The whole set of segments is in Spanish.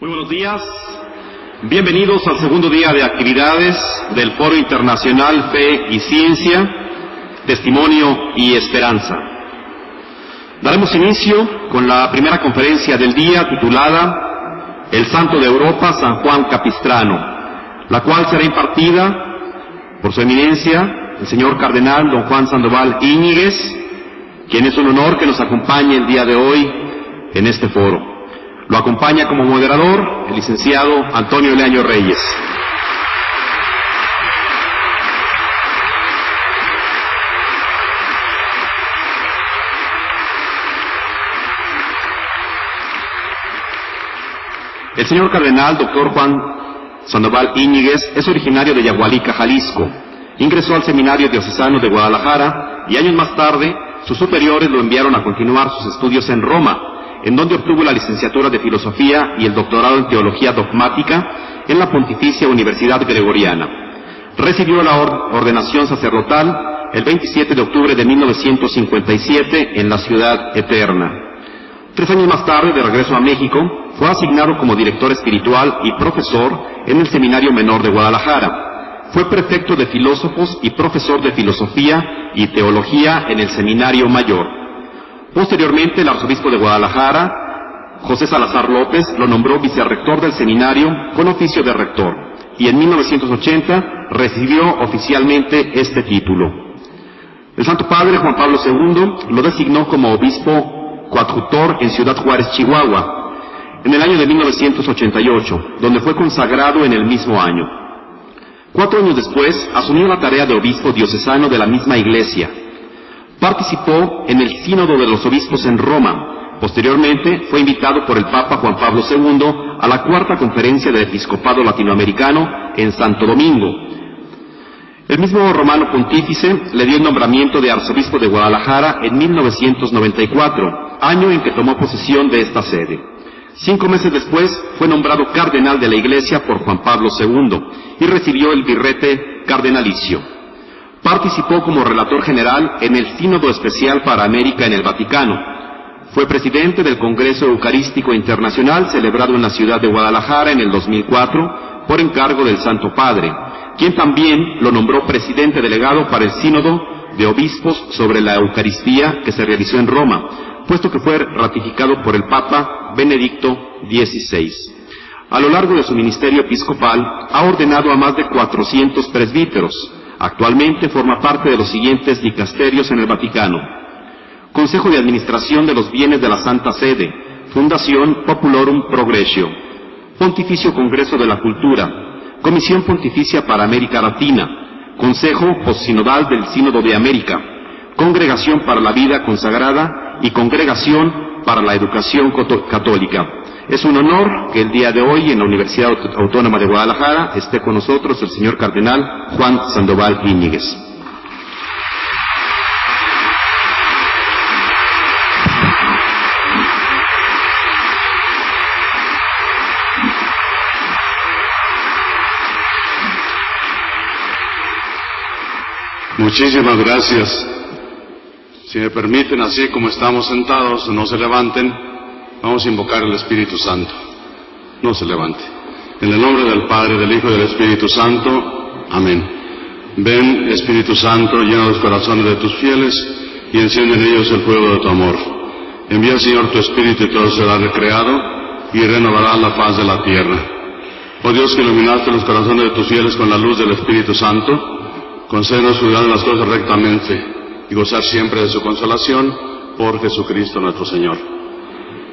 Muy buenos días. Bienvenidos al segundo día de actividades del Foro Internacional Fe y Ciencia, Testimonio y Esperanza. Daremos inicio con la primera conferencia del día titulada El Santo de Europa, San Juan Capistrano, la cual será impartida por su eminencia, el señor Cardenal Don Juan Sandoval Íñiguez, quien es un honor que nos acompañe el día de hoy en este foro. Lo acompaña como moderador el licenciado Antonio Leaño Reyes. El señor Cardenal Dr. Juan Sandoval Íñiguez es originario de Yagualica, Jalisco. Ingresó al Seminario Diocesano de Guadalajara y años más tarde sus superiores lo enviaron a continuar sus estudios en Roma, en donde obtuvo la licenciatura de Filosofía y el doctorado en Teología Dogmática en la Pontificia Universidad Gregoriana. Recibió la ordenación sacerdotal el 27 de octubre de 1957 en la Ciudad Eterna. 3 años más tarde, de regreso a México, fue asignado como director espiritual y profesor en el Seminario Menor de Guadalajara. Fue prefecto de filósofos y profesor de Filosofía y Teología en el Seminario Mayor. Posteriormente, el arzobispo de Guadalajara, José Salazar López, lo nombró vicerrector del seminario con oficio de rector, y en 1980 recibió oficialmente este título. El Santo Padre Juan Pablo II lo designó como obispo coadjutor en Ciudad Juárez, Chihuahua, en el año de 1988, donde fue consagrado en el mismo año. 4 años después, asumió la tarea de obispo diocesano de la misma iglesia. Participó en el Sínodo de los Obispos en Roma. Posteriormente, fue invitado por el Papa Juan Pablo II a la 4ª Conferencia del Episcopado Latinoamericano en Santo Domingo. El mismo Romano Pontífice le dio el nombramiento de arzobispo de Guadalajara en 1994, año en que tomó posesión de esta sede. 5 meses después, fue nombrado cardenal de la Iglesia por Juan Pablo II y recibió el birrete cardenalicio. Participó como relator general en el Sínodo Especial para América en el Vaticano. Fue presidente del Congreso Eucarístico Internacional celebrado en la ciudad de Guadalajara en el 2004 por encargo del Santo Padre, quien también lo nombró presidente delegado para el Sínodo de Obispos sobre la Eucaristía que se realizó en Roma, puesto que fue ratificado por el Papa Benedicto XVI. A lo largo de su ministerio episcopal ha ordenado a más de 400 presbíteros. Actualmente forma parte de los siguientes dicasterios en el Vaticano: Consejo de Administración de los Bienes de la Santa Sede, Fundación Populorum Progressio, Pontificio Congreso de la Cultura, Comisión Pontificia para América Latina, Consejo Postsinodal del Sínodo de América, Congregación para la Vida Consagrada y Congregación para la Educación Católica. Es un honor que el día de hoy en la Universidad Autónoma de Guadalajara esté con nosotros el señor Cardenal Juan Sandoval Íñiguez. Muchísimas gracias. Si me permiten, así como estamos sentados, no se levanten. Vamos a invocar al Espíritu Santo. No se levante. En el nombre del Padre, del Hijo y del Espíritu Santo. Amén. Ven, Espíritu Santo, llena los corazones de tus fieles y enciende en ellos el fuego de tu amor. Envía, Señor, tu Espíritu y todo será recreado y renovará la paz de la tierra. Oh Dios, que iluminaste los corazones de tus fieles con la luz del Espíritu Santo, concédenos cuidar las cosas rectamente y gozar siempre de su consolación por Jesucristo nuestro Señor.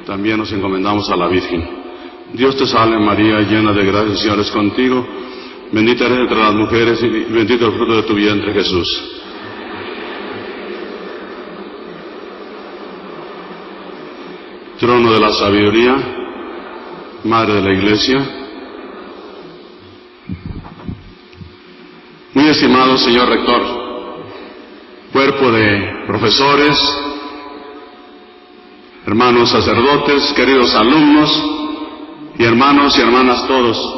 También nos encomendamos a la Virgen. Dios te salve María, llena de gracia, el Señor es contigo. Bendita eres entre las mujeres y bendito el fruto de tu vientre, Jesús. Trono de la sabiduría, Madre de la Iglesia. Muy estimado señor rector, cuerpo de profesores, hermanos sacerdotes, queridos alumnos y hermanos y hermanas todos,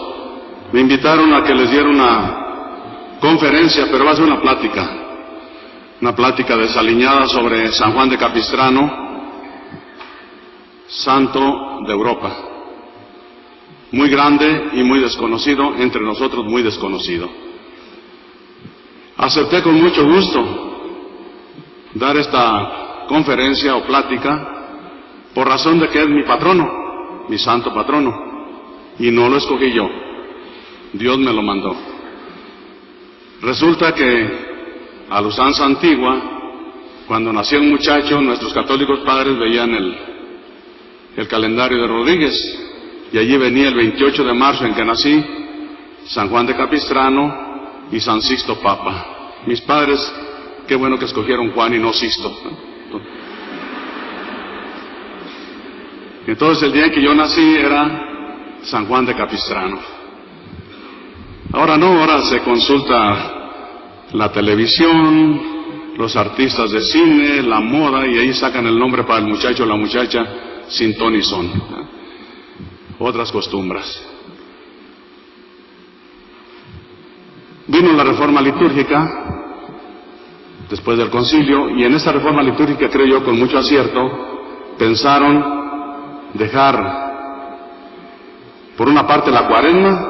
me invitaron a que les diera una conferencia, pero va a ser una plática desaliñada sobre San Juan de Capistrano, santo de Europa. muy grande y muy desconocido, entre nosotros muy desconocido. Acepté con mucho gusto dar esta conferencia o plática por razón de que es mi patrono, mi santo patrono, y no lo escogí yo, Dios me lo mandó. Resulta que a la usanza antigua, cuando nació un muchacho, nuestros católicos padres veían el calendario de Rodríguez, y allí venía el 28 de marzo en que nací, San Juan de Capistrano y San Sixto Papa. Mis padres, qué bueno que escogieron Juan y no Sixto. Entonces el día en que yo nací era San Juan de Capistrano. Ahora no, ahora se consulta la televisión, los artistas de cine, la moda, y ahí sacan el nombre para el muchacho o la muchacha sin ton y son. Otras costumbres. Vino la reforma litúrgica después del concilio, y en esa reforma litúrgica, creo yo, con mucho acierto, pensaron dejar por una parte la cuaresma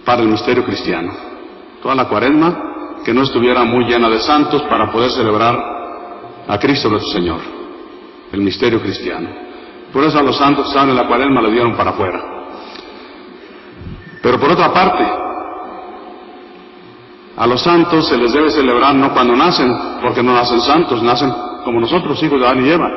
para el misterio cristiano, toda la cuaresma que no estuviera muy llena de santos para poder celebrar a Cristo nuestro Señor, el misterio cristiano. Por eso a los santos que estaban en la cuaresma le dieron para afuera. Pero por otra parte, a los santos se les debe celebrar no cuando nacen, porque no nacen santos, nacen como nosotros, hijos de Adán y Eva,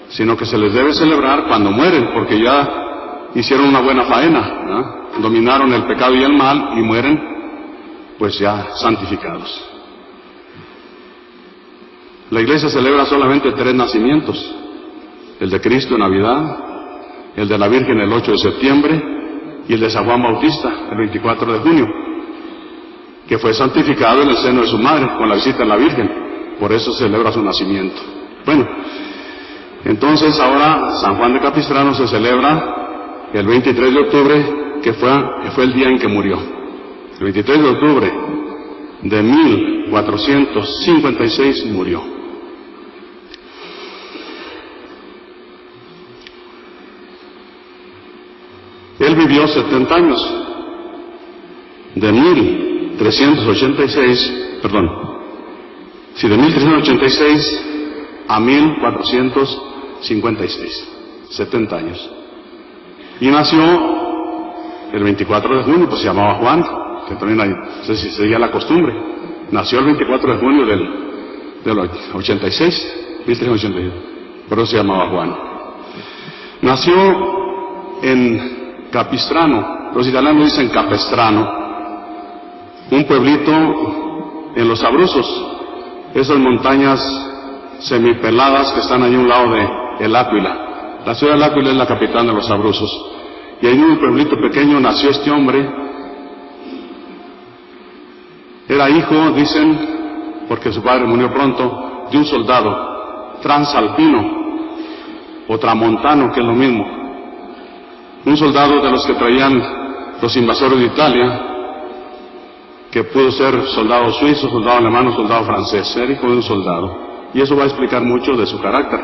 sino que se les debe celebrar cuando mueren, porque ya hicieron una buena faena, ¿no? Dominaron el pecado y el mal y mueren pues ya santificados. La Iglesia celebra solamente 3 nacimientos: el de Cristo en Navidad, el de la Virgen el 8 de septiembre y el de San Juan Bautista el 24 de junio, que fue santificado en el seno de su madre con la visita de la Virgen, por eso celebra su nacimiento. Bueno, entonces ahora San Juan de Capistrano se celebra el 23 de octubre, que fue el día en que murió. El 23 de octubre de 1456 murió. Él vivió 70 años, de 1386 a 1456, 70 años. Y nació el 24 de junio, pues se llamaba Juan, que también hay, no sé si seguía la costumbre. Nació el 24 de junio del 86, 1386, por eso se llamaba Juan. Nació en Capistrano, los italianos dicen Capestrano, un pueblito en los Abruzos, esas montañas semipeladas que están ahí a un lado de El Áquila. La ciudad del Áquila es la capital de los Abruzos. Y ahí en un pueblito pequeño nació este hombre. Era hijo, dicen, porque su padre murió pronto, de un soldado transalpino o tramontano, que es lo mismo. Un soldado de los que traían los invasores de Italia, que pudo ser soldado suizo, soldado alemán o soldado francés. Era hijo de un soldado. Y eso va a explicar mucho de su carácter.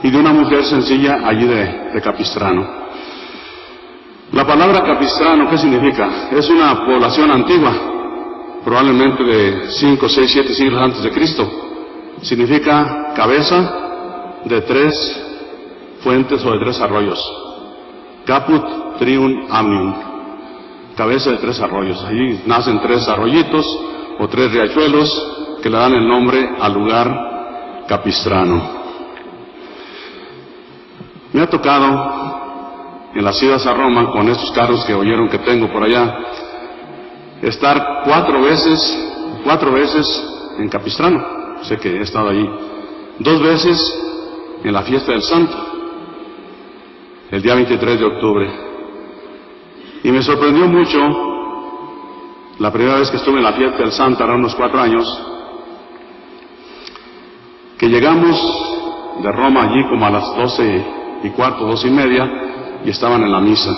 Y de una mujer sencilla allí de Capistrano. La palabra Capistrano, ¿qué significa? Es una población antigua, probablemente de 5, 6, 7 siglos antes de Cristo. Significa cabeza de 3 fuentes o de 3 arroyos. Caput Trium Amnium, cabeza de 3 arroyos. Allí nacen 3 arroyitos o 3 riachuelos que le dan el nombre al lugar Capistrano. Me ha tocado en las idas a Roma, con estos carros que oyeron que tengo por allá, estar 4 veces en Capistrano. Sé que he estado allí 2 veces en la fiesta del Santo, el día 23 de octubre. Y me sorprendió mucho, la primera vez que estuve en la fiesta del Santo, era unos 4 años, que llegamos de Roma allí como a las 12:15, 12:30, y estaban en la misa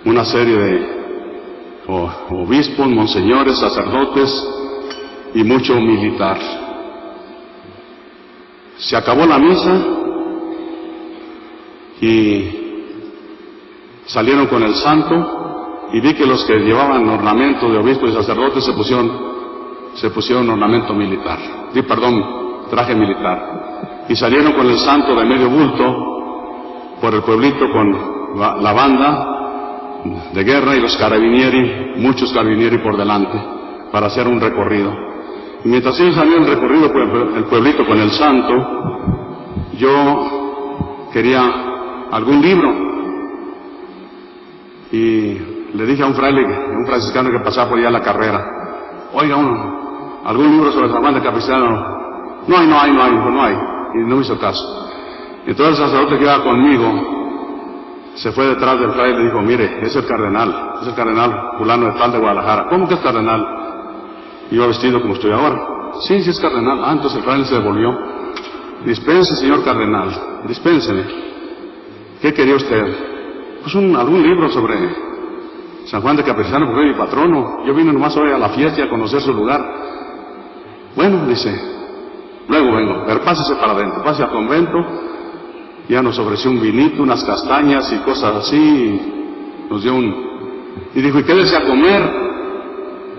una serie de obispos, monseñores, sacerdotes y mucho militar. Se acabó la misa y salieron con el santo y vi que los que llevaban ornamento de obispos y sacerdotes se pusieron ornamento militar, traje militar, y salieron con el santo de medio bulto por el pueblito con la banda de guerra y los carabinieri, muchos carabinieri por delante, para hacer un recorrido. Y mientras ellos salían el recorrido por el pueblito con el santo, yo quería algún libro, y le dije a un fraile, un franciscano que pasaba por allá a la carrera, oiga, algún libro sobre San Juan de Capistrano. No hay, y no me hizo caso. Entonces el sacerdote que iba conmigo se fue detrás del fraile y le dijo, mire, es el cardenal fulano de tal de Guadalajara. ¿Cómo que es cardenal? Iba vestido como estoy ahora. Sí, es cardenal. Entonces el fraile se devolvió. Dispense, señor cardenal, dispénseme. ¿Qué quería usted? Pues algún libro sobre San Juan de Capistrano, porque es mi patrono. Yo vine nomás hoy a la fiesta y a conocer su lugar. Bueno, dice, luego vengo, pero pásese para adentro, pase al convento. Ya nos ofreció un vinito, unas castañas y cosas así, y nos dio y dijo, ¿y qué desea comer?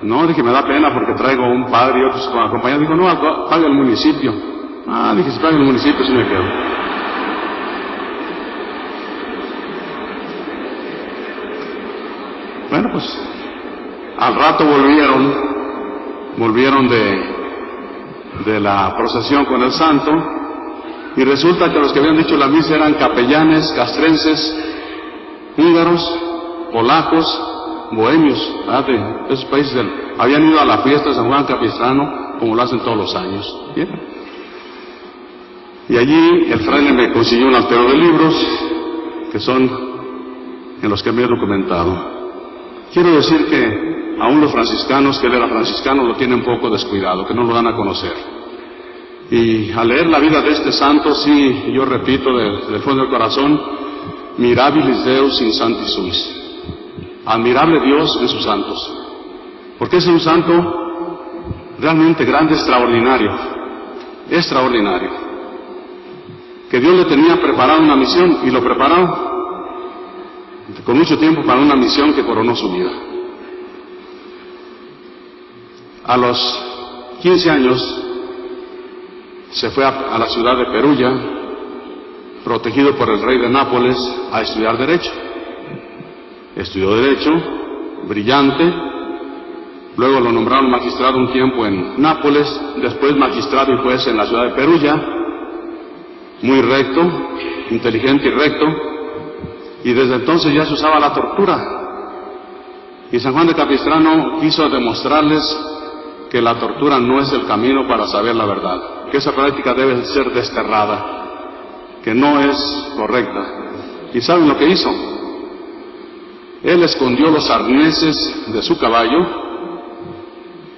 No, dije, me da pena porque traigo un padre y otros acompañados. Dijo, no, paga el municipio. Dije, si paga el municipio, sí me quedo. Bueno, pues, al rato volvieron de la procesión con el santo, y resulta que los que habían dicho la misa eran capellanes, castrenses, húngaros, polacos, bohemios, de esos países habían ido a la fiesta de San Juan Capistrano, como lo hacen todos los años. ¿Bien? Y allí el fraile me consiguió un altero de libros, que son en los que me he documentado. Quiero decir que aún los franciscanos, que él era franciscano, lo tienen poco descuidado, que no lo dan a conocer. Y al leer la vida de este santo, sí, yo repito del fondo del corazón, mirabilis Deus in sancti suis. Admirable Dios en sus santos. Porque es un santo realmente grande, extraordinario. Que Dios le tenía preparado una misión, y lo preparó con mucho tiempo para una misión que coronó su vida. A los 15 años se fue a la ciudad de Perugia, protegido por el rey de Nápoles, a estudiar Derecho. Estudió Derecho, brillante, luego lo nombraron magistrado un tiempo en Nápoles, después magistrado y juez en la ciudad de Perugia, muy recto, inteligente y recto, y desde entonces ya se usaba la tortura. Y San Juan de Capistrano quiso demostrarles que la tortura no es el camino para saber la verdad, que esa práctica debe ser desterrada, que no es correcta. ¿Y saben lo que hizo? Él escondió los arneses de su caballo,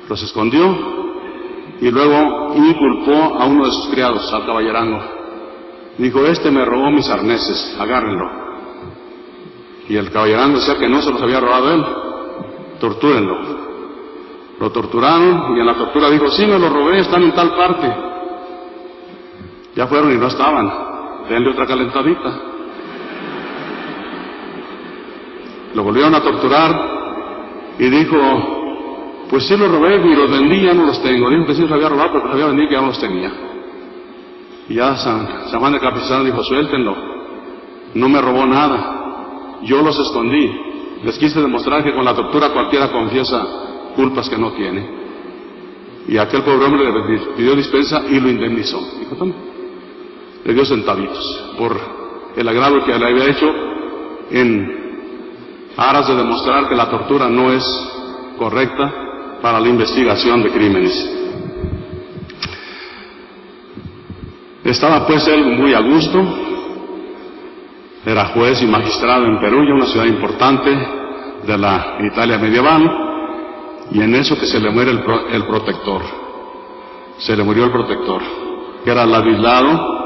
los escondió, y luego inculpó a uno de sus criados, al caballerango. Dijo, este me robó mis arneses, agárrenlo. Y el caballerango decía que no se los había robado él, tortúrenlo. Lo torturaron, y en la tortura dijo, sí, me lo robé, están en tal parte. Ya fueron y no estaban, denle otra calentadita. Lo volvieron a torturar, y dijo, pues sí los robé y los vendí, ya no los tengo. Dijo que sí los había robado, pero los había vendido, que ya no los tenía. Y ya San Juan de Capistrano dijo, suéltenlo, no me robó nada, yo los escondí. Les quise demostrar que con la tortura cualquiera confiesa culpas que no tiene. Y aquel pobre hombre le pidió dispensa y lo indemnizó. Dijo, toma. Le dio centavitos por el agravio que le había hecho en aras de demostrar que la tortura no es correcta para la investigación de crímenes. Estaba pues él muy a gusto, era juez y magistrado en Perugia, una ciudad importante de la Italia medieval, y en eso que se le muere el protector. Se le murió el protector, que era Ladislao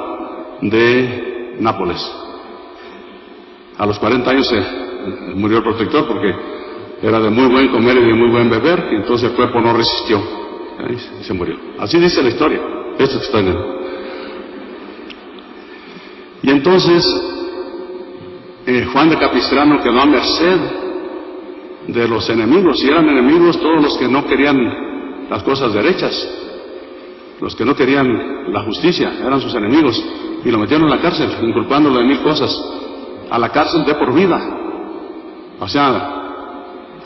de Nápoles. A los 40 años se murió el protector porque era de muy buen comer y de muy buen beber, y entonces el cuerpo no resistió y se murió. Así dice la historia, esto que está en él. Y entonces Juan de Capistrano quedó a merced de los enemigos, y eran enemigos todos los que no querían las cosas derechas, los que no querían la justicia, eran sus enemigos, y lo metieron en la cárcel, inculpándolo de 1000 cosas, a la cárcel de por vida, o sea,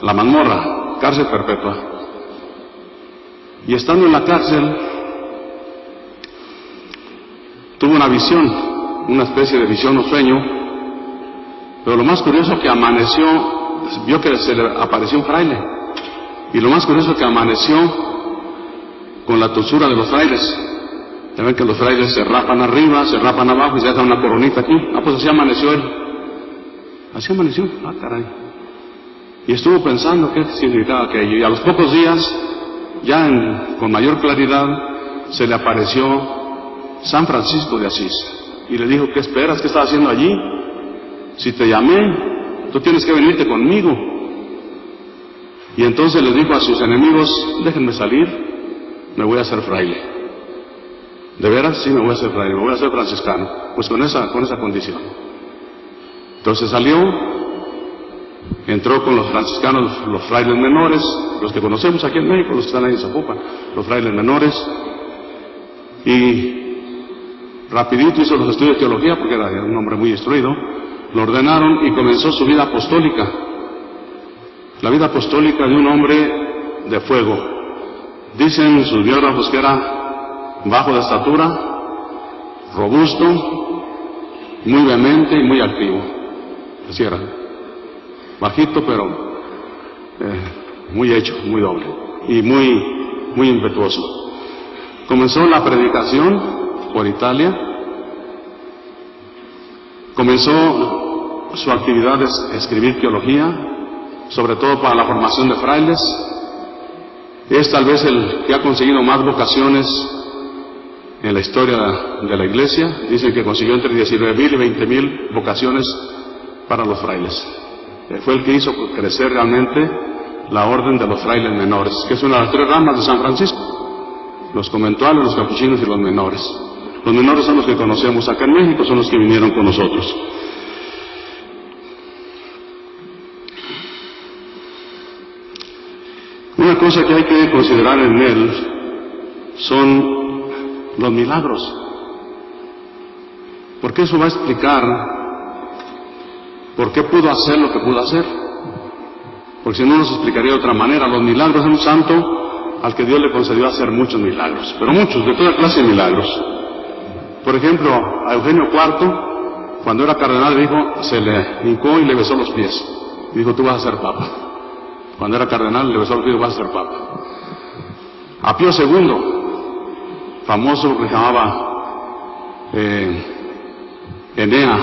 la mazmorra, cárcel perpetua. Y estando en la cárcel, tuvo una visión, una especie de visión o sueño, pero lo más curioso que amaneció, vio que se le apareció un fraile, y lo más curioso que amaneció con la tosura de los frailes. Ya ven que los frailes se rapan arriba, se rapan abajo y se dejan una coronita aquí. Pues así amaneció él. Así amaneció, caray. Y estuvo pensando qué significaba aquello, y a los pocos días, ya con mayor claridad, se le apareció San Francisco de Asís, y le dijo: ¿qué esperas? ¿Qué estás haciendo allí? Si te llamé, tú tienes que venirte conmigo. Y entonces les dijo a sus enemigos: déjenme salir, me voy a hacer fraile. ¿De veras? Sí, me voy a hacer fraile, me voy a hacer franciscano. Pues con esa condición. Entonces salió, entró con los franciscanos, los frailes menores, los que conocemos aquí en México, los que están ahí en Zapopan, los frailes menores, y rapidito hizo los estudios de teología, porque era un hombre muy instruido. Lo ordenaron y comenzó su vida apostólica, la vida apostólica de un hombre de fuego. Dicen sus biógrafos que era bajo de estatura, robusto, muy vehemente y muy activo. Así era, bajito pero muy hecho, muy doble y muy impetuoso. Comenzó la predicación por Italia, comenzó su actividad de escribir teología, sobre todo para la formación de frailes. Es tal vez el que ha conseguido más vocaciones en la historia de la Iglesia. Dicen que consiguió entre 19,000 y 20,000 vocaciones para los frailes. Fue el que hizo crecer realmente la orden de los frailes menores, que es una de las 3 ramas de San Francisco: los conventuales, los capuchinos y los menores. Los menores son los que conocemos acá en México, son los que vinieron con nosotros. Una cosa que hay que considerar en él son los milagros, porque eso va a explicar por qué pudo hacer lo que pudo hacer, porque si no nos explicaría de otra manera. Los milagros de un santo al que Dios le concedió hacer muchos milagros, pero muchos, de toda clase de milagros. Por ejemplo, a Eugenio IV, cuando era cardenal, dijo, se le hincó y le besó los pies, y dijo: tú vas a ser papa. Cuando era cardenal, le besó los pies: vas a ser papa. A Pío II, famoso, que se llamaba Enea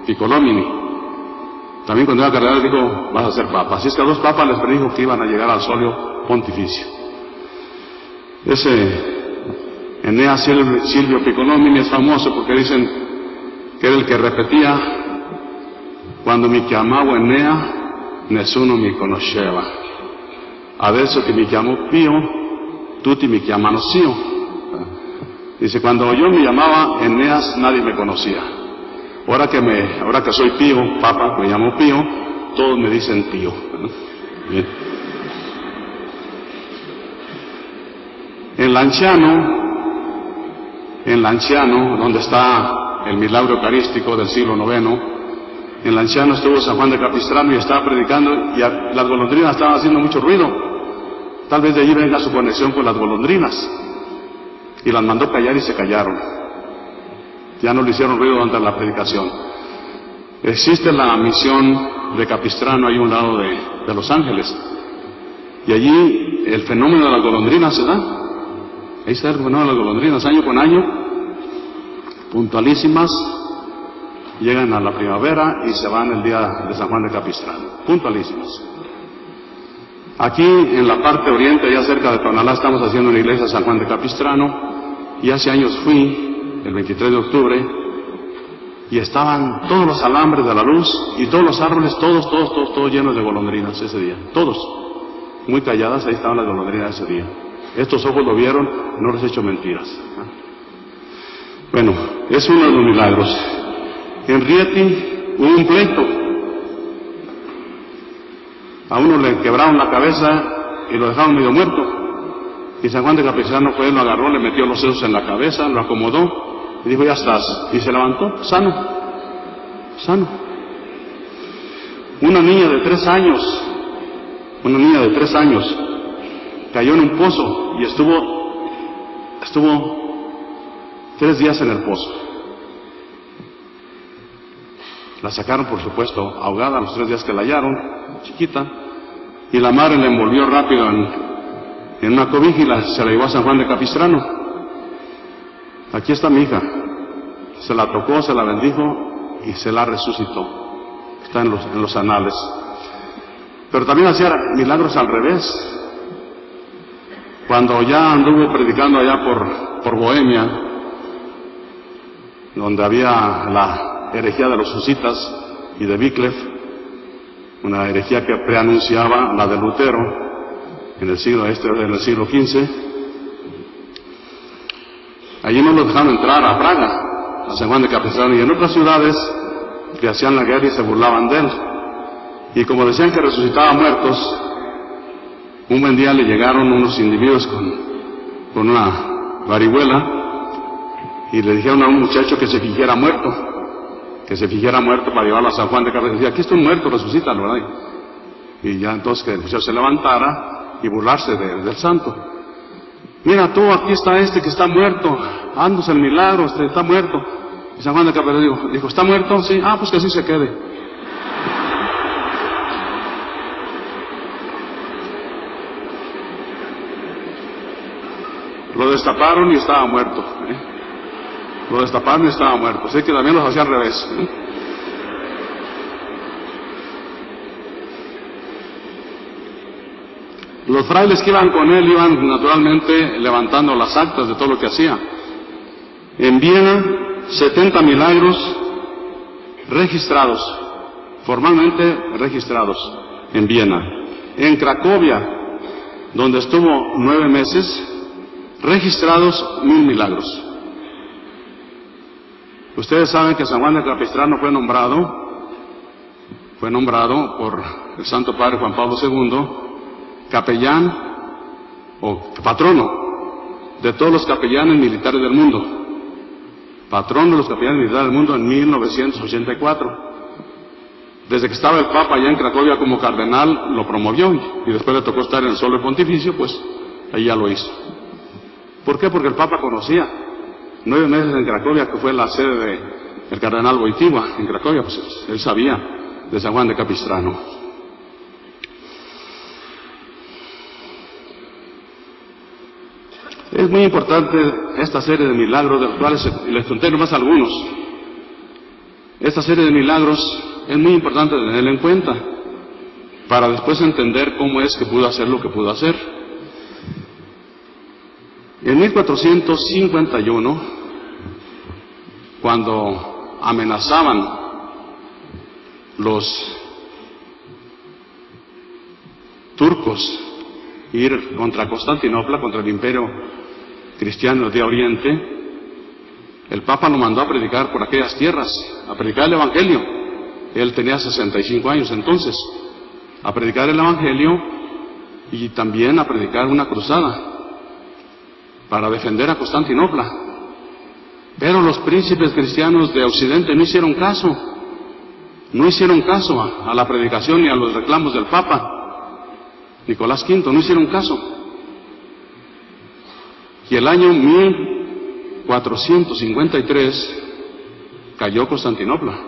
Piccolomini, también cuando era cardenal dijo: vas a ser papa. Así es que a 2 papas les predijo que iban a llegar al solio pontificio. Ese Enea Silvio Piccolomini es famoso porque dicen que era el que repetía: quando mi chiamavo Enea, nessuno mi conosceva. Adesso che mi chiamo Pío, tutti mi chiamano Zio. Dice: cuando yo me llamaba Eneas, nadie me conocía. Ahora que soy Pío, Papa, me llamo Pío, todos me dicen Pío. Bien. En Lanciano, donde está el milagro eucarístico del siglo IX, en Lanciano estuvo San Juan de Capistrano y estaba predicando, y las golondrinas estaban haciendo mucho ruido. Tal vez de allí venga su conexión con las golondrinas, y las mandó callar y se callaron. Ya no le hicieron ruido durante la predicación. Existe la misión de Capistrano ahí a un lado de Los Ángeles, y allí el fenómeno de las golondrinas se da. Ahí está el fenómeno de las golondrinas, año con año, puntualísimas, llegan a la primavera y se van el día de San Juan de Capistrano, puntualísimas. Aquí en la parte oriente, ya cerca de Tonalá, estamos haciendo una iglesia de San Juan de Capistrano, y hace años fui, el 23 de octubre, y estaban todos los alambres de la luz y todos los árboles, todos llenos de golondrinas ese día, todos, muy calladas, ahí estaban las golondrinas ese día. Estos ojos lo vieron, no les he hecho mentiras. Bueno, es uno de los milagros. En Rieti hubo un pleito. A uno le quebraron la cabeza y lo dejaron medio muerto. Y San Juan de Capistrano fue, lo agarró, le metió los dedos en la cabeza, lo acomodó y dijo, ya estás. Y se levantó, sano, sano. Una niña de 3 años, cayó en un pozo y estuvo 3 días en el pozo. La sacaron, por supuesto, ahogada, los 3 días que la hallaron, chiquita, y la madre la envolvió rápido en una cobija y se la llevó a San Juan de Capistrano. Aquí está mi hija. Se la tocó, se la bendijo y se la resucitó. Está en los anales. Pero también hacía milagros al revés. Cuando ya anduvo predicando allá por Bohemia, donde había la herejía de los husitas y de Wycliffe, una herejía que preanunciaba la de Lutero en el siglo XV, allí no lo dejaron entrar a Praga, a San Juan de Capistrano, y en otras ciudades que hacían la guerra y se burlaban de él. Y como decían que resucitaba muertos, un buen día le llegaron unos individuos con una varihuela y le dijeron a un muchacho que se fingiera muerto para llevarlo a San Juan de Capistrano. Decía, aquí está un muerto, resucítalo, ¿verdad? Y ya entonces que el muchacho se levantara y burlarse del santo. Mira tú, aquí está este que está muerto, ándose el milagro, está muerto. Y San Juan de Capistrano dijo, ¿está muerto? Sí, pues que así se quede. Lo destaparon y estaba muerto. Lo destaparon y estaba muerto. Así que también los hacía al revés. Los frailes que iban con él iban naturalmente levantando las actas de todo lo que hacía. En Viena, 70 milagros registrados, formalmente registrados en Viena. En Cracovia, donde estuvo 9 meses, registrados 1000 milagros. Ustedes saben que San Juan de Capistrano fue nombrado por el Santo Padre Juan Pablo II capellán o patrono de todos los capellanes militares del mundo. Patrón de los capellanes militares del mundo en 1984. Desde que estaba el Papa allá en Cracovia como cardenal, lo promovió y después le tocó estar en el solo pontificio, pues ahí ya lo hizo. ¿Por qué? Porque el Papa conocía 9 meses en Cracovia, que fue la sede del cardenal Wojtyła en Cracovia, pues él sabía de San Juan de Capistrano. Es muy importante esta serie de milagros, de los cuales les conté nomás algunos. Esta serie de milagros es muy importante tenerla en cuenta para después entender cómo es que pudo hacer lo que pudo hacer. En 1451, cuando amenazaban los turcos ir contra Constantinopla, contra el imperio cristiano de Oriente, el Papa lo mandó a predicar por aquellas tierras, a predicar el Evangelio. Él tenía 65 años entonces, a predicar el Evangelio y también a predicar una cruzada para defender a Constantinopla. Pero los príncipes cristianos de Occidente no hicieron caso a la predicación y a los reclamos del Papa Nicolás V, no hicieron caso. Y el año 1453 cayó Constantinopla.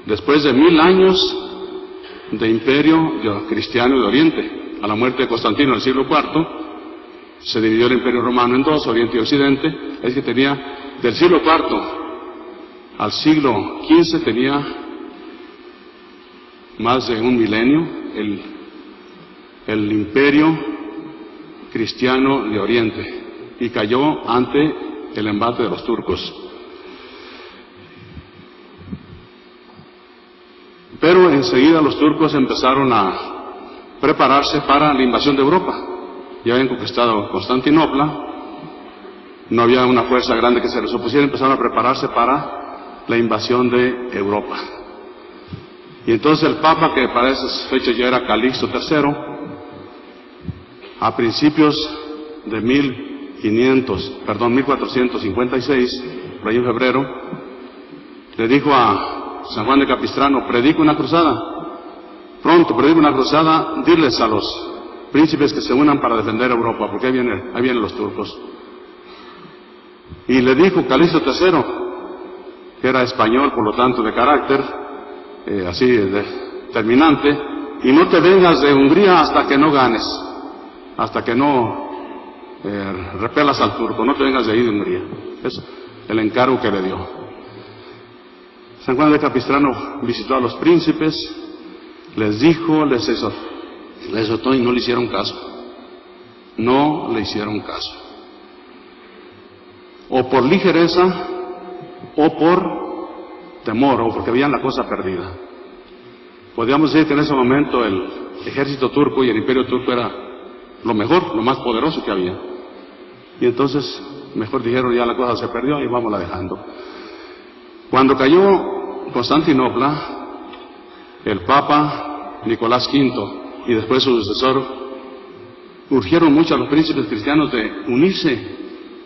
Después de 1000 años de imperio cristiano de Oriente, a la muerte de Constantino en el siglo IV, se dividió el imperio romano en dos, Oriente y Occidente. Es que tenía, del siglo IV al siglo XV, tenía más de un milenio el imperio cristiano de Oriente, y cayó ante el embate de los turcos. Pero enseguida los turcos empezaron a prepararse para la invasión de Europa. Ya habían conquistado Constantinopla, no había una fuerza grande que se les opusiera, empezaron a prepararse para la invasión de Europa. Y entonces el Papa, que para esas fechas ya era Calixto III, a principios de 1456, por ahí en febrero, le dijo a San Juan de Capistrano: predica una cruzada, pronto predica una cruzada, diles a los príncipes que se unan para defender Europa, porque ahí vienen los turcos. Y le dijo Calixto III, que era español, por lo tanto de carácter, así determinante: y no te vengas de Hungría hasta que no ganes, hasta que no repelas al turco, no te vengas de ahí de Hungría. Es el encargo que le dio. San Juan de Capistrano visitó a los príncipes, les dijo, les exhortó y no le hicieron caso. No le hicieron caso. O por ligereza, o por temor, o porque veían la cosa perdida. Podríamos decir que en ese momento el ejército turco y el imperio turco era lo mejor, lo más poderoso que había. Y entonces, mejor dijeron, ya la cosa se perdió y vámonos dejando. Cuando cayó Constantinopla, el Papa Nicolás V y después su sucesor urgieron mucho a los príncipes cristianos de unirse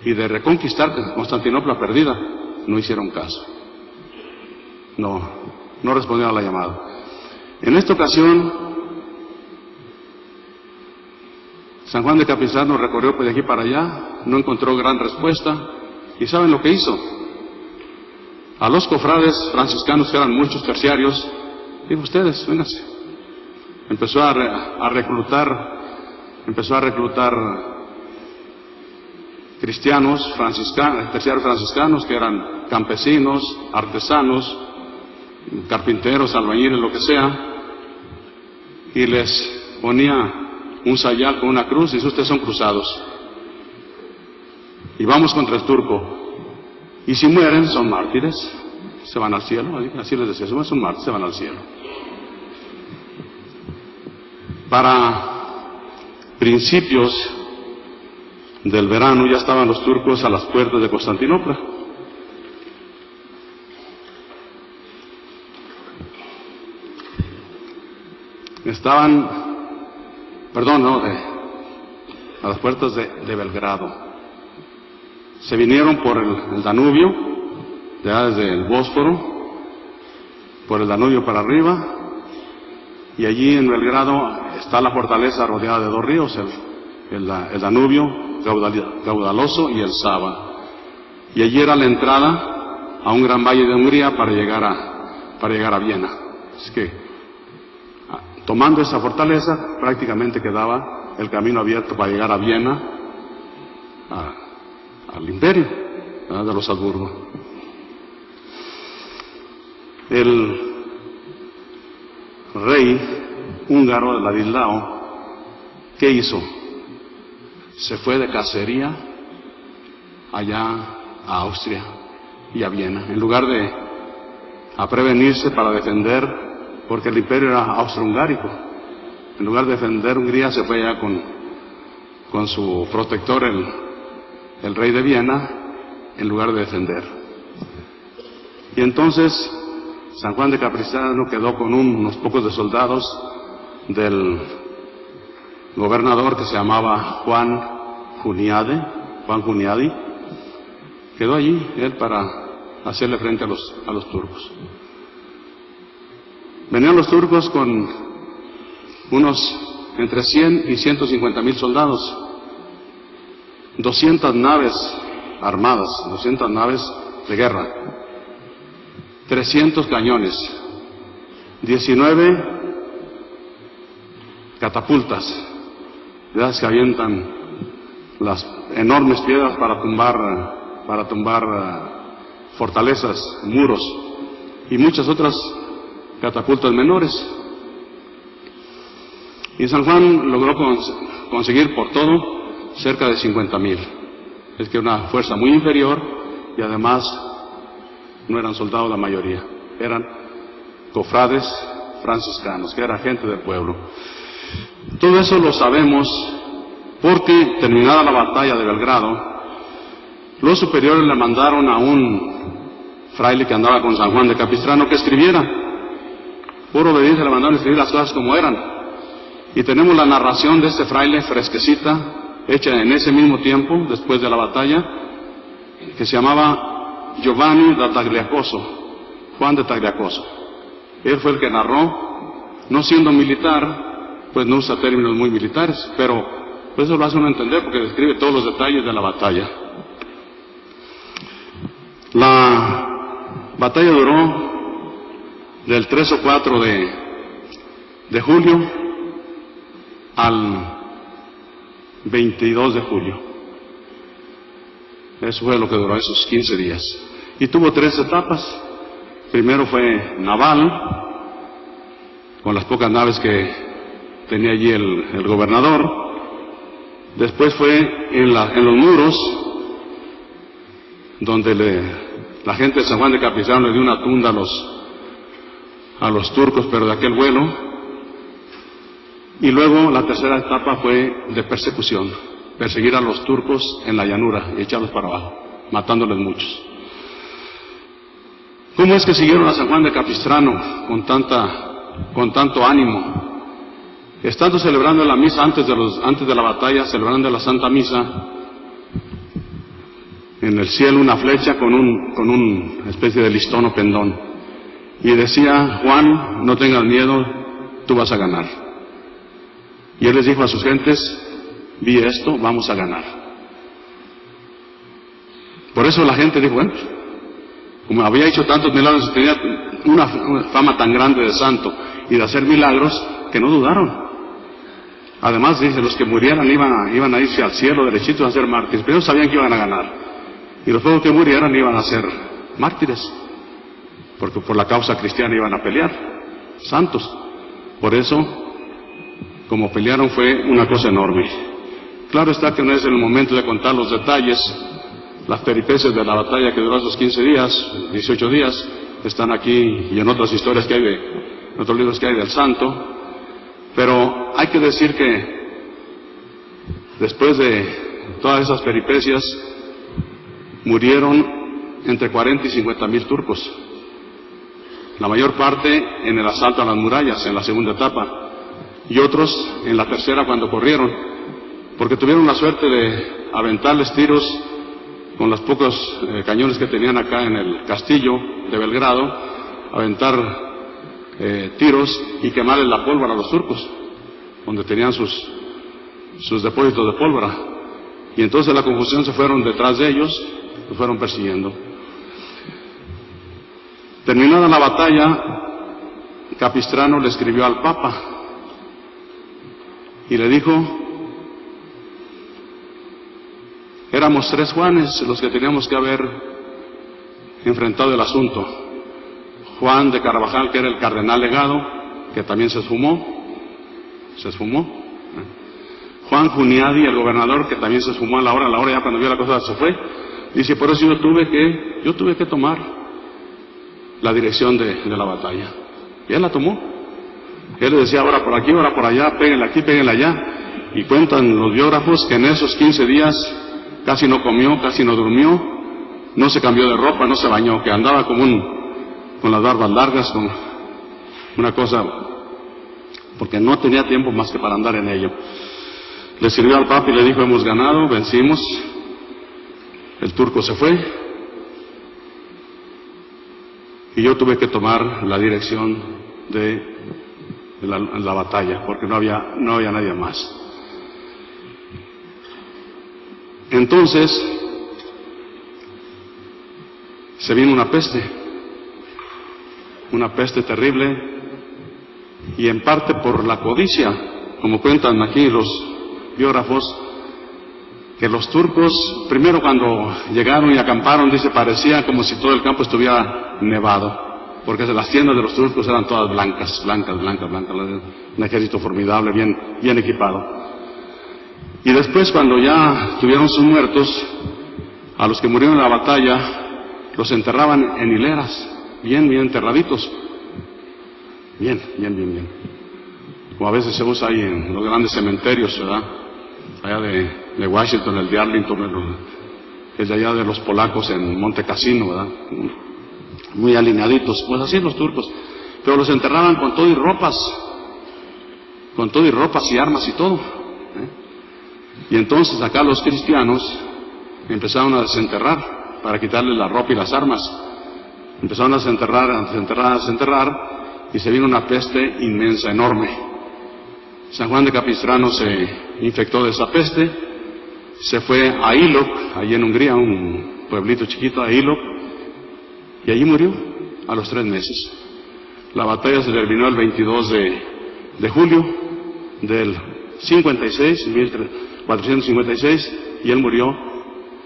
y de reconquistar Constantinopla perdida. No hicieron caso. No respondieron a la llamada. En esta ocasión, San Juan de Capistrano recorrió de aquí para allá, no encontró gran respuesta, y ¿saben lo que hizo? A los cofrades franciscanos, que eran muchos terciarios, dijo: ustedes, vénganse. Empezó a reclutar cristianos terciarios franciscanos, que eran campesinos, artesanos, carpinteros, albañiles, lo que sea, y les ponía un sayal con una cruz y dice: ustedes son cruzados y vamos contra el turco, y si mueren son mártires, se van al cielo. Así les decía: son mártires, se van al cielo. Para principios del verano ya estaban los turcos a las puertas de Constantinopla. A las puertas de Belgrado. Se vinieron por el Danubio, ya desde el Bósforo, por el Danubio para arriba, y allí en Belgrado está la fortaleza rodeada de dos ríos, el Danubio caudaloso y el Sava. Y allí era la entrada a un gran valle de Hungría para llegar a Viena. Es que, tomando esa fortaleza, prácticamente quedaba el camino abierto para llegar a Viena, al imperio de los Habsburgo. El rey húngaro de Ladislao, ¿qué hizo? Se fue de cacería allá a Austria y a Viena, en lugar de prevenirse para defender, porque el imperio era austrohungárico. En lugar de defender Hungría, se fue allá con su protector, el rey de Viena, en lugar de defender. Y entonces San Juan de Capistrano quedó con unos pocos de soldados del gobernador que se llamaba Juan Hunyadi. Quedó allí él para hacerle frente a los turcos. Venían los turcos con unos entre 100 y 150,000 soldados, 200 naves armadas, 200 naves de guerra, 300 cañones, 19 catapultas, de esas que avientan las enormes piedras para tumbar fortalezas, muros, y muchas otras catapultas menores. Y San Juan logró conseguir por todo cerca de 50,000. Es que una fuerza muy inferior, y además no eran soldados la mayoría, eran cofrades franciscanos, que era gente del pueblo. Todo eso lo sabemos porque, terminada la batalla de Belgrado, los superiores le mandaron a un fraile que andaba con San Juan de Capistrano que escribiera Por obediencia le mandaron a escribir las cosas como eran. Y tenemos la narración de este fraile fresquecita, hecha en ese mismo tiempo, después de la batalla, que se llamaba Giovanni da Tagliacoso, Juan de Tagliacoso. Él fue el que narró, no siendo militar, pues no usa términos muy militares, pero pues eso lo hace uno entender porque describe todos los detalles de la batalla. La batalla duró del 3 o 4 de julio al 22 de julio. Eso fue lo que duró esos 15 días. Y tuvo 3 etapas. Primero fue naval, con las pocas naves que tenía allí el gobernador. Después fue en los muros, donde la gente de San Juan de Capistrano le dio una tunda a los turcos, pero de aquel vuelo. Y luego la tercera etapa fue de persecución, perseguir a los turcos en la llanura y echarlos para abajo, matándoles muchos. ¿Cómo es que siguieron a San Juan de Capistrano con tanto ánimo? Estando celebrando la misa antes de la batalla, celebrando la Santa Misa, en el cielo una flecha con una especie de listón o pendón, y decía: Juan, no tengas miedo, tú vas a ganar. Y él les dijo a sus gentes: vi esto, vamos a ganar. Por eso la gente dijo: bueno, como había hecho tantos milagros, tenía una fama tan grande de santo y de hacer milagros, que no dudaron. Además, dice, los que murieran iban a irse al cielo derechitos a ser mártires, pero ellos sabían que iban a ganar. Y los pocos que murieran iban a ser mártires, porque por la causa cristiana iban a pelear, santos. Por eso, como pelearon, fue una cosa enorme. Claro está que no es el momento de contar los detalles. Las peripecias de la batalla que duró esos 15 días, 18 días, están aquí y en otras historias que hay en otros libros que hay del santo. Pero hay que decir que después de todas esas peripecias murieron entre 40 y 50 mil turcos. La mayor parte en el asalto a las murallas, en la segunda etapa, y otros en la tercera cuando corrieron, porque tuvieron la suerte de aventarles tiros con los pocos cañones que tenían acá en el castillo de Belgrado, aventar tiros y quemarles la pólvora a los turcos, donde tenían sus depósitos de pólvora. Y entonces la confusión se fueron detrás de ellos, los fueron persiguiendo. Terminada la batalla, Capistrano le escribió al Papa y le dijo: éramos 3 Juanes los que teníamos que haber enfrentado el asunto. Juan de Carvajal, que era el cardenal legado, que también se esfumó. Juan Juniadi, el gobernador, que también se esfumó a la hora ya cuando vio la cosa se fue. Dice: por eso yo tuve que tomar la dirección de la batalla. Y él la tomó. Él le decía: ahora por aquí, ahora por allá, péguenle aquí, péguenle allá. Y cuentan los biógrafos que en esos 15 días casi no comió, casi no durmió, no se cambió de ropa, no se bañó, que andaba con las barbas largas, con una cosa, porque no tenía tiempo más que para andar en ello. Le escribió al Papa y le dijo: hemos ganado, vencimos, el turco se fue, y yo tuve que tomar la dirección de la batalla, porque no había nadie más. Entonces se vino una peste terrible, y en parte por la codicia, como cuentan aquí los biógrafos, que los turcos, primero cuando llegaron y acamparon, dice, parecía como si todo el campo estuviera nevado, porque las tiendas de los turcos eran todas blancas, un ejército formidable, bien equipado. Y después, cuando ya tuvieron sus muertos, a los que murieron en la batalla, los enterraban en hileras, bien enterraditos. Bien. Como a veces se usa ahí en los grandes cementerios, ¿verdad? Allá de Washington, el de Arlington, el de allá de los polacos en Monte Cassino, ¿verdad? Muy alineaditos. Pues así los turcos. pero los enterraban con todo y ropas y armas y todo. Y entonces acá los cristianos empezaron a desenterrar para quitarles la ropa y las armas. Empezaron a desenterrar, y se vino una peste inmensa, enorme. San Juan de Capistrano se infectó de esa peste, se fue a Ilok, allí en Hungría, un pueblito chiquito, a Ilok, y allí murió a los 3 meses. La batalla se terminó el 22 de julio del 1456, y él murió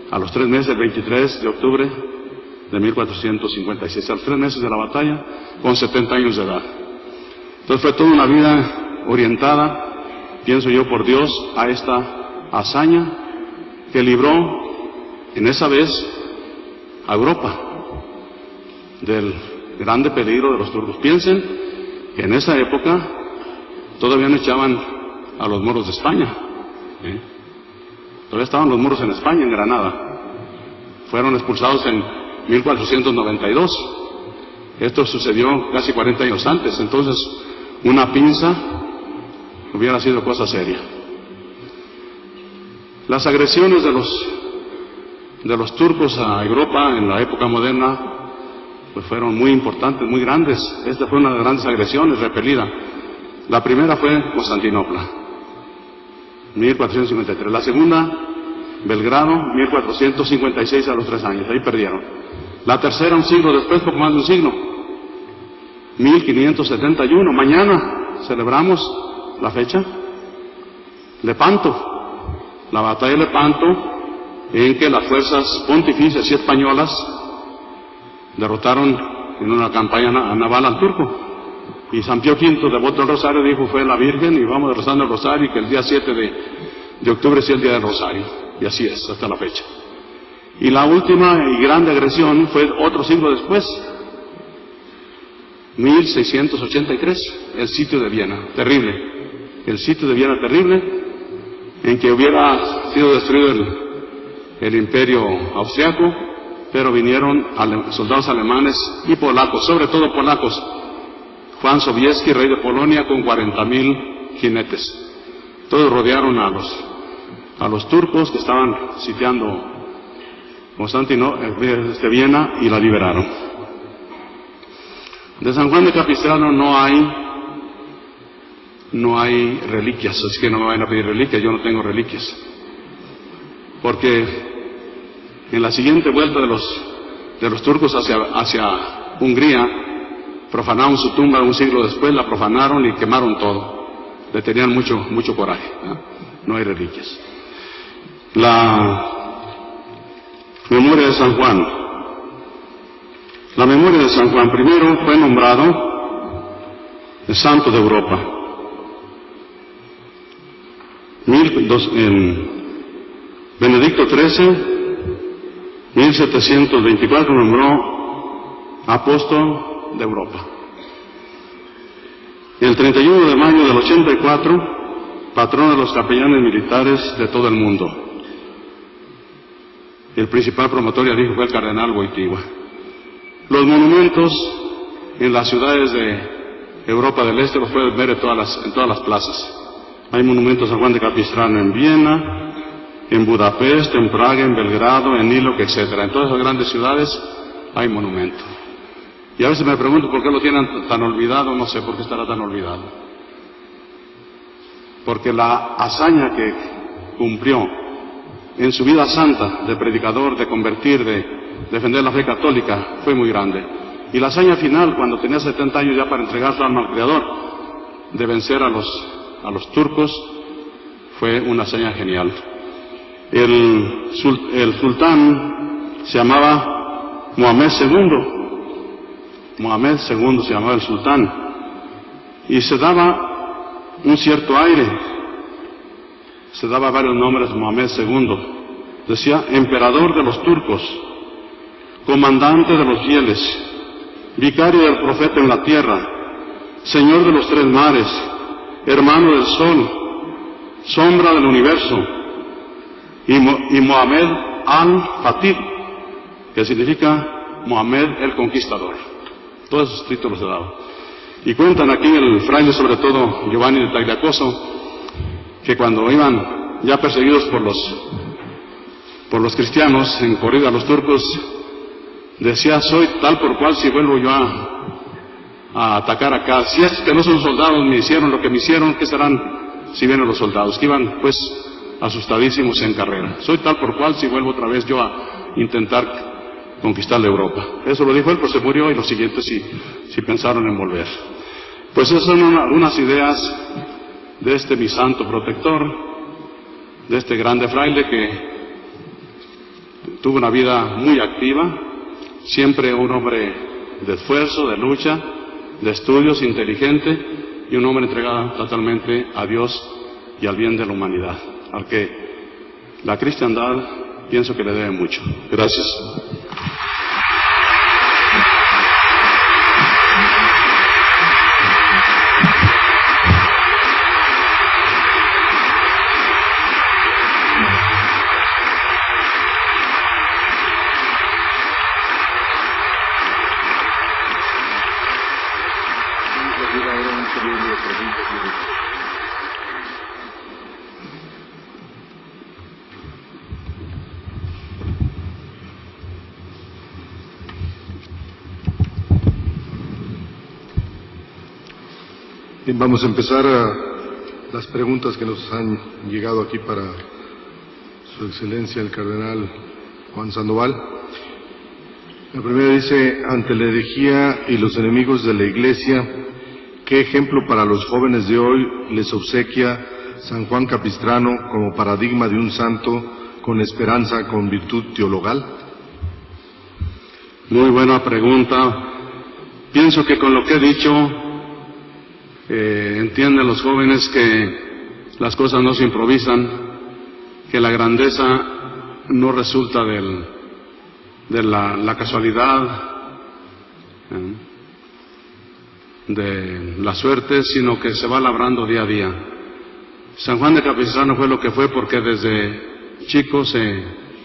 a los 3 meses, el 23 de octubre de 1456, a los 3 meses de la batalla, con 70 años de edad. Entonces fue toda una vida orientada, pienso yo, por Dios a esta hazaña que libró en esa vez a Europa del grande peligro de los turcos. Piensen que en esa época todavía no echaban a los moros de España. Todavía estaban los moros en España, en Granada. Fueron expulsados en 1492. Esto sucedió casi 40 años antes. Entonces, una pinza hubiera sido cosa seria. Las agresiones de los turcos a Europa en la época moderna pues fueron muy importantes, muy grandes. Esta fue una de las grandes agresiones repelida. La primera fue Constantinopla, 1453. La segunda, Belgrado, 1456, a los 3 años. Ahí perdieron. La tercera, un siglo después, poco más de un siglo, 1571. Mañana celebramos la fecha. Lepanto. La batalla de Lepanto, en que las fuerzas pontificias y españolas derrotaron en una campaña naval al turco. Y San Pío V, devoto del Rosario, dijo: fue la Virgen, y vamos rezando el Rosario, y que el día 7 de octubre sea el día del Rosario. Y así es, hasta la fecha. Y la última y grande agresión fue otro siglo después, 1683, el sitio de Viena, terrible. El sitio de Viena terrible, en que hubiera sido destruido el imperio austriaco, pero vinieron soldados alemanes y polacos, sobre todo polacos. Juan Sobieski, rey de Polonia, con 40.000 jinetes. Todos rodearon a los turcos que estaban sitiando Viena, y la liberaron. De San Juan de Capistrano no hay reliquias, así que no me vayan a pedir reliquias, yo no tengo reliquias. Porque en la siguiente vuelta de los turcos hacia Hungría, profanaron su tumba un siglo después, la profanaron y quemaron todo. Le tenían mucho coraje. No hay reliquias. La memoria de San Juan. La memoria de San Juan, primero fue nombrado el santo de Europa. Benedicto XIII, 1724, nombró apóstol de Europa. El 31 de mayo del 84, patrón de los capellanes militares de todo el mundo. El principal promotor, ya dijo, fue el cardenal Wojtyła. Los monumentos en las ciudades de Europa del Este los puedes ver en todas las plazas. Hay monumentos a Juan de Capistrano en Viena, en Budapest, en Praga, en Belgrado, en Ilok, etc. En todas las grandes ciudades hay monumentos. Y a veces me pregunto por qué lo tienen tan olvidado. No sé por qué estará tan olvidado. Porque la hazaña que cumplió en su vida santa de predicador, de convertir, de defender la fe católica, fue muy grande. Y la hazaña final, cuando tenía 70 años ya para entregar su alma al Creador, de vencer a los turcos, fue una hazaña genial. El sultán se llamaba Mohamed II. Mohamed II se llamaba el sultán. Y se daba un cierto aire. Se daba varios nombres Mohamed II. Decía: emperador de los turcos, comandante de los fieles, vicario del profeta en la tierra, señor de los 3 mares, hermano del sol, sombra del universo, y Mohamed al-Fatih, que significa Mohamed el Conquistador. Todos esos títulos se daban. Y cuentan aquí el fraile, sobre todo Giovanni de Tagliacoso, que cuando iban ya perseguidos por los cristianos, en corrida a los turcos, decía: soy tal por cual si vuelvo yo a atacar acá. Si es que no son soldados, me hicieron lo que me hicieron, ¿qué serán si vienen los soldados? Que iban pues asustadísimos en carrera. Soy tal por cual si vuelvo otra vez yo a intentar conquistar la Europa. Eso lo dijo él, pues se murió, y los siguientes sí pensaron en volver. Pues esas son algunas ideas de este mi santo protector, de este grande fraile que tuvo una vida muy activa, siempre un hombre de esfuerzo, de lucha, de estudios, inteligente, y un hombre entregado totalmente a Dios y al bien de la humanidad, al que la cristiandad pienso que le debe mucho. Gracias. Bien, vamos a empezar a las preguntas que nos han llegado aquí para Su Excelencia el Cardenal Juan Sandoval. La primera dice: ante la herejía y los enemigos de la Iglesia, ¿qué ejemplo para los jóvenes de hoy les obsequia San Juan Capistrano como paradigma de un santo con esperanza, con virtud teologal? Muy buena pregunta. Pienso que con lo que he dicho entienden los jóvenes que las cosas no se improvisan, que la grandeza no resulta de la casualidad, de la suerte, sino que se va labrando día a día. San Juan de Capistrano fue lo que fue porque desde chico se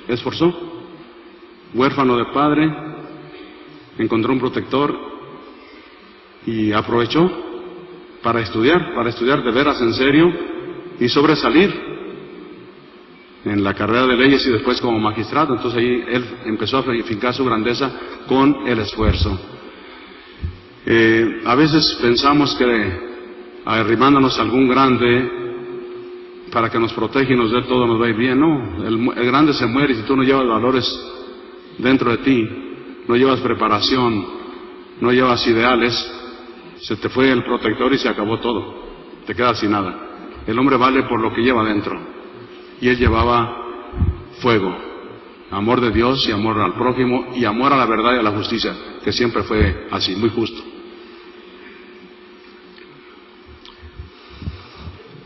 esforzó, huérfano de padre, encontró un protector y aprovechó para estudiar de veras en serio y sobresalir en la carrera de leyes y después como magistrado. Entonces ahí él empezó a fincar su grandeza con el esfuerzo. A veces pensamos que arrimándonos a algún grande para que nos proteja y nos dé todo nos va a ir bien. No, el grande se muere, y si tú no llevas valores dentro de ti, no llevas preparación, no llevas ideales, se te fue el protector y se acabó todo, te quedas sin nada. El hombre vale por lo que lleva dentro, y él llevaba fuego, amor de Dios y amor al prójimo y amor a la verdad y a la justicia, que siempre fue así, muy justo.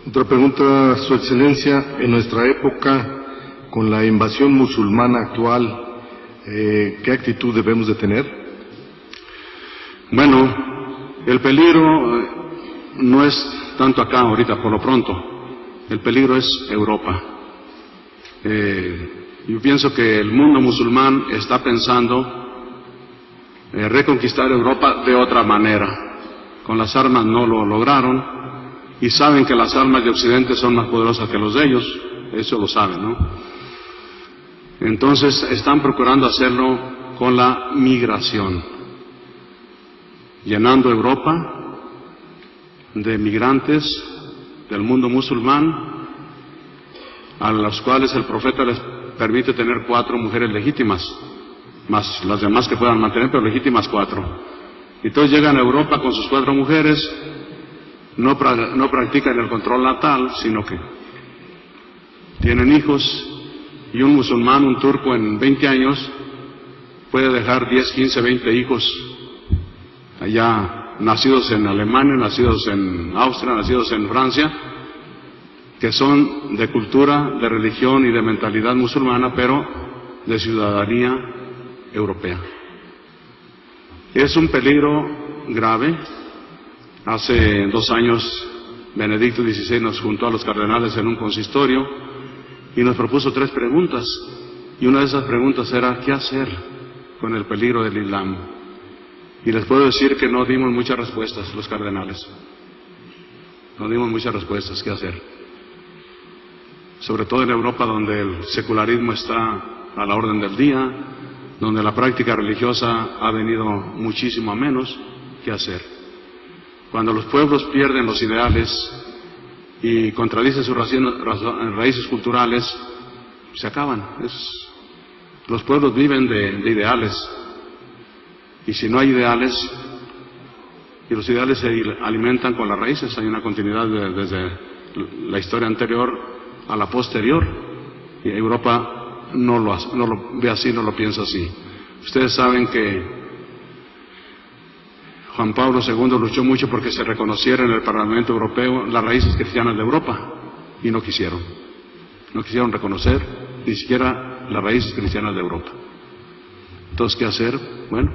Otra pregunta, Su Excelencia: en nuestra época, con la invasión musulmana actual, ¿qué actitud debemos de tener? Bueno, el peligro no es tanto acá ahorita, por lo pronto. El peligro es Europa. Yo pienso que el mundo musulmán está pensando reconquistar Europa de otra manera. Con las armas no lo lograron, y saben que las armas de Occidente son más poderosas que los de ellos. Eso lo saben, ¿no? Entonces están procurando hacerlo con la migración, llenando Europa de migrantes del mundo musulmán, a los cuales el profeta les permite tener 4 mujeres legítimas, más las demás que puedan mantener, pero legítimas 4. Y entonces llegan a Europa con sus 4 mujeres, no practican el control natal, sino que tienen hijos, y un musulmán, un turco, en 20 años puede dejar 10, 15, 20 hijos allá, nacidos en Alemania, nacidos en Austria, nacidos en Francia, que son de cultura, de religión y de mentalidad musulmana, pero de ciudadanía europea. Es un peligro grave. Hace 2 años Benedicto XVI nos juntó a los cardenales en un consistorio y nos propuso 3 preguntas, y una de esas preguntas era: ¿qué hacer con el peligro del Islam? Y les puedo decir que no dimos muchas respuestas los cardenales. No dimos muchas respuestas qué hacer. Sobre todo en Europa, donde el secularismo está a la orden del día, donde la práctica religiosa ha venido muchísimo a menos, ¿qué hacer? Cuando los pueblos pierden los ideales y contradicen sus raíces culturales, se acaban. Los pueblos viven de ideales, y si no hay ideales, y los ideales se alimentan con las raíces, hay una continuidad desde la historia anterior a la posterior, y Europa no lo ve así, no lo piensa así. Ustedes saben que Juan Pablo II luchó mucho porque se reconociera en el Parlamento Europeo las raíces cristianas de Europa, y no quisieron reconocer ni siquiera las raíces cristianas de Europa. Entonces, ¿qué hacer? Bueno,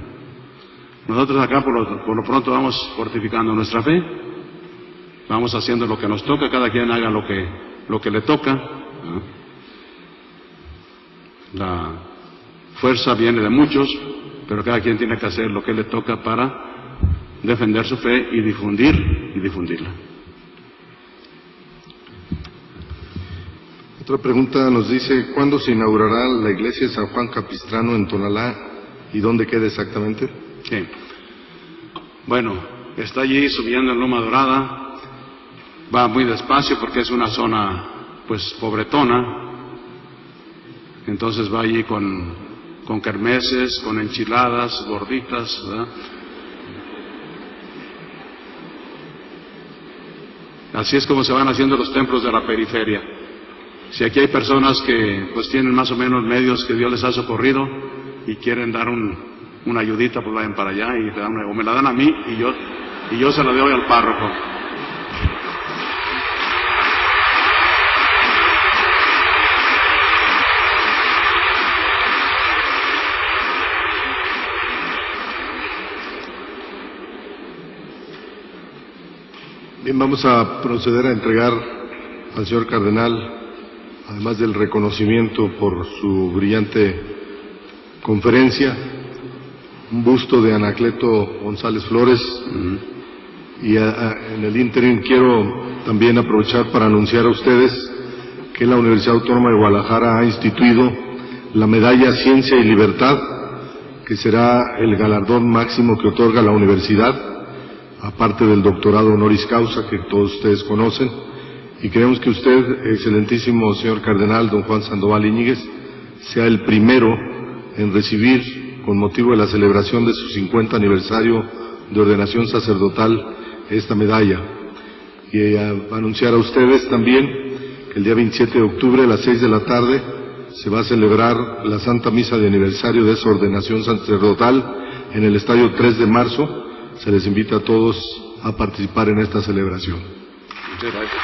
nosotros acá por lo pronto vamos fortificando nuestra fe, vamos haciendo lo que nos toca, cada quien haga lo que le toca, ¿no? La fuerza viene de muchos, pero cada quien tiene que hacer lo que le toca para defender su fe y difundirla. Otra pregunta nos dice, ¿cuándo se inaugurará la iglesia de San Juan Capistrano en Tonalá y dónde queda exactamente? Sí. Bueno, está allí subiendo en Loma Dorada, va muy despacio porque es una zona pues pobretona, entonces va allí con kermeses, con enchiladas, gorditas, ¿verdad? Así es como se van haciendo los templos de la periferia. Si aquí hay personas que pues tienen más o menos medios que Dios les ha socorrido y quieren dar una ayudita, pues vayan para allá y o me la dan a mí y yo se la doy al párroco. Bien, vamos a proceder a entregar al señor cardenal, además del reconocimiento por su brillante conferencia, un busto de Anacleto González Flores. Y en el ínterin quiero también aprovechar para anunciar a ustedes que la Universidad Autónoma de Guadalajara ha instituido la medalla Ciencia y Libertad, que será el galardón máximo que otorga la universidad, aparte del doctorado honoris causa que todos ustedes conocen, y queremos que usted, excelentísimo señor cardenal don Juan Sandoval Íñiguez, sea el primero en recibir, con motivo de la celebración de su 50 aniversario de ordenación sacerdotal, esta medalla. Y anunciar a ustedes también que el día 27 de octubre a las 6 de la tarde se va a celebrar la Santa Misa de aniversario de esa ordenación sacerdotal en el Estadio 3 de marzo. Se les invita a todos a participar en esta celebración. Muchas gracias.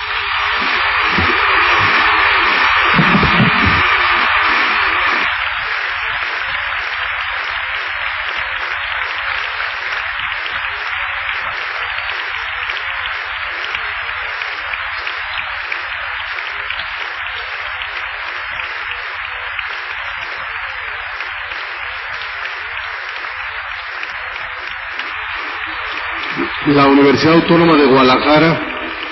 La Universidad Autónoma de Guadalajara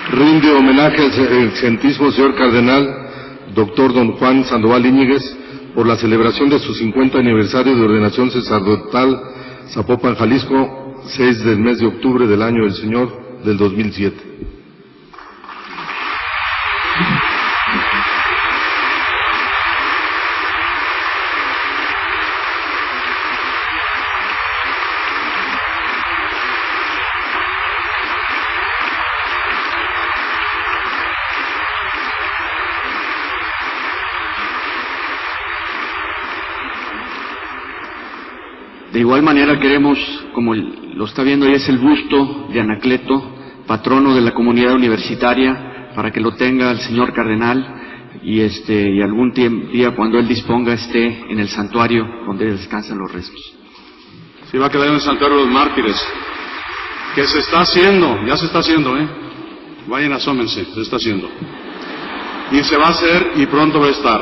rinde homenaje al excelentísimo señor cardenal doctor don Juan Sandoval Íñiguez por la celebración de su 50 aniversario de ordenación sacerdotal, Zapopan, Jalisco, 6 del mes de octubre del año del Señor del 2007. De igual manera queremos, como lo está viendo ahí, es el busto de Anacleto, patrono de la comunidad universitaria, para que lo tenga el señor cardenal y algún día cuando él disponga esté en el santuario donde descansan los restos. Sí, va a quedar en el santuario de los mártires, que se está haciendo, ya se está haciendo, vayan, asómense, se está haciendo. Y se va a hacer y pronto va a estar.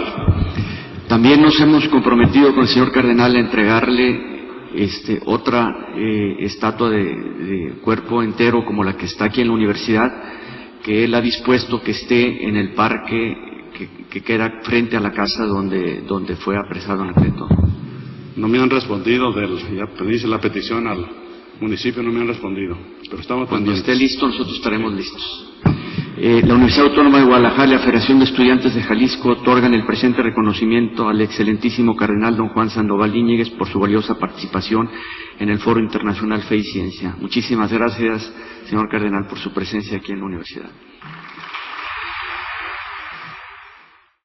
También nos hemos comprometido con el señor cardenal a entregarle otra estatua de cuerpo entero como la que está aquí en la universidad, que él ha dispuesto que esté en el parque que queda frente a la casa donde fue apresado Anacleto. No me han respondido ya hice la petición al municipio, no me han respondido, pero estamos Cuando pendientes. esté listo, nosotros estaremos listos. La Universidad Autónoma de Guadalajara y la Federación de Estudiantes de Jalisco otorgan el presente reconocimiento al excelentísimo cardenal don Juan Sandoval Íñiguez por su valiosa participación en el Foro Internacional Fe y Ciencia. Muchísimas gracias, señor cardenal, por su presencia aquí en la universidad.